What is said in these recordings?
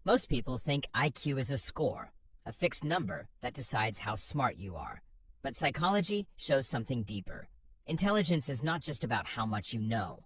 Most people think IQ is a score, a fixed number that decides how smart you are. But psychology shows something deeper. Intelligence is not just about how much you know.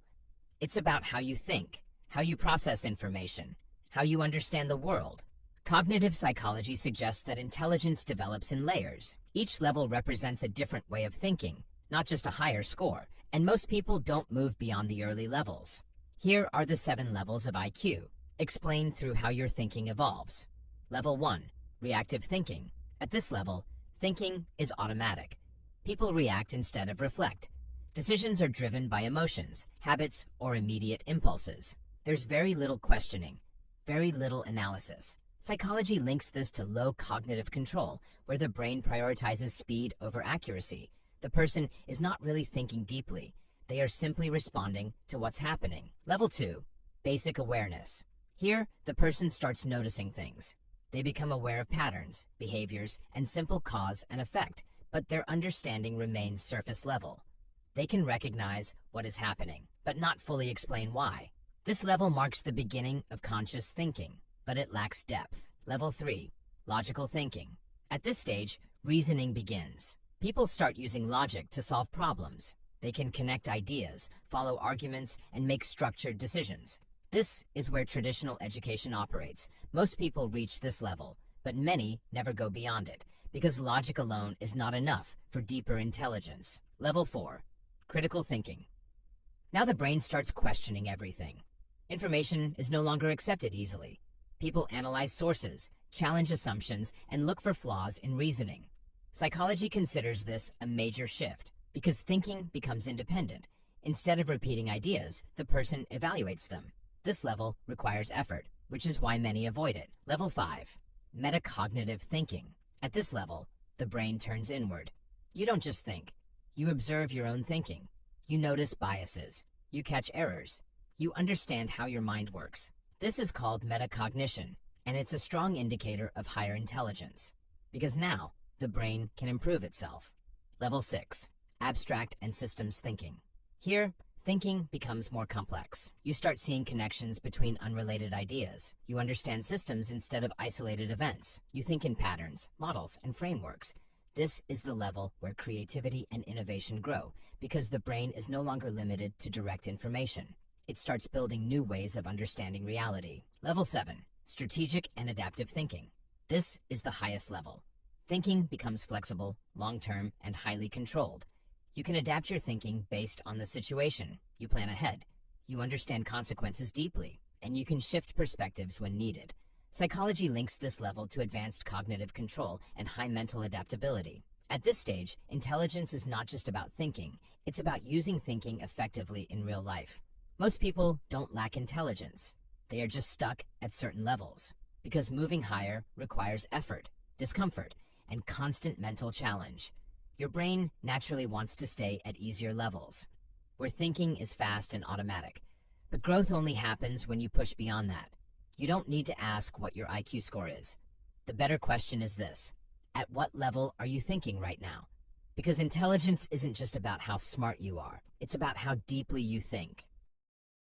It's about how you think, how you process information, how you understand the world. Cognitive psychology suggests that intelligence develops in layers. Each level represents a different way of thinking, not just a higher score, and most people don't move beyond the early levels. Here are the 7 levels of IQ, explained through how your thinking evolves. Level 1, reactive thinking. At this level, thinking is automatic. People react instead of reflect. Decisions are driven by emotions, habits, or immediate impulses. There's very little questioning, very little analysis. Psychology links this to low cognitive control, where the brain prioritizes speed over accuracy. The person is not really thinking deeply. They are simply responding to what's happening. Level 2, basic awareness. Here, the person starts noticing things. They become aware of patterns, behaviors, and simple cause and effect, but their understanding remains surface level. They can recognize what is happening, but not fully explain why. This level marks the beginning of conscious thinking, but it lacks depth. Level 3, logical thinking. At this stage, reasoning begins. People start using logic to solve problems. They can connect ideas, follow arguments, and make structured decisions. This is where traditional education operates. Most people reach this level, but many never go beyond it, because logic alone is not enough for deeper intelligence. Level 4, critical thinking. Now the brain starts questioning everything. Information is no longer accepted easily. People analyze sources, challenge assumptions, and look for flaws in reasoning. Psychology considers this a major shift, because thinking becomes independent. Instead of repeating ideas, the person evaluates them. This level requires effort, which is why many avoid it. Level 5, metacognitive thinking. At this level, the brain turns inward. You don't just think. You observe your own thinking. You notice biases. You catch errors. You understand how your mind works. This is called metacognition, and it's a strong indicator of higher intelligence, because now the brain can improve itself. Level 6, abstract and systems thinking. Here, thinking becomes more complex. You start seeing connections between unrelated ideas. You understand systems instead of isolated events. You think in patterns, models, and frameworks. This is the level where creativity and innovation grow, because the brain is no longer limited to direct information. It starts building new ways of understanding reality. Level 7, strategic and adaptive thinking. This is the highest level. Thinking becomes flexible, long-term, and highly controlled. You can adapt your thinking based on the situation. You plan ahead. You understand consequences deeply, and you can shift perspectives when needed. Psychology links this level to advanced cognitive control and high mental adaptability. At this stage, intelligence is not just about thinking, it's about using thinking effectively in real life. Most people don't lack intelligence. They are just stuck at certain levels, because moving higher requires effort, discomfort, and constant mental challenge. Your brain naturally wants to stay at easier levels, where thinking is fast and automatic. But growth only happens when you push beyond that. You don't need to ask what your IQ score is. The better question is this: at what level are you thinking right now? Because intelligence isn't just about how smart you are, it's about how deeply you think.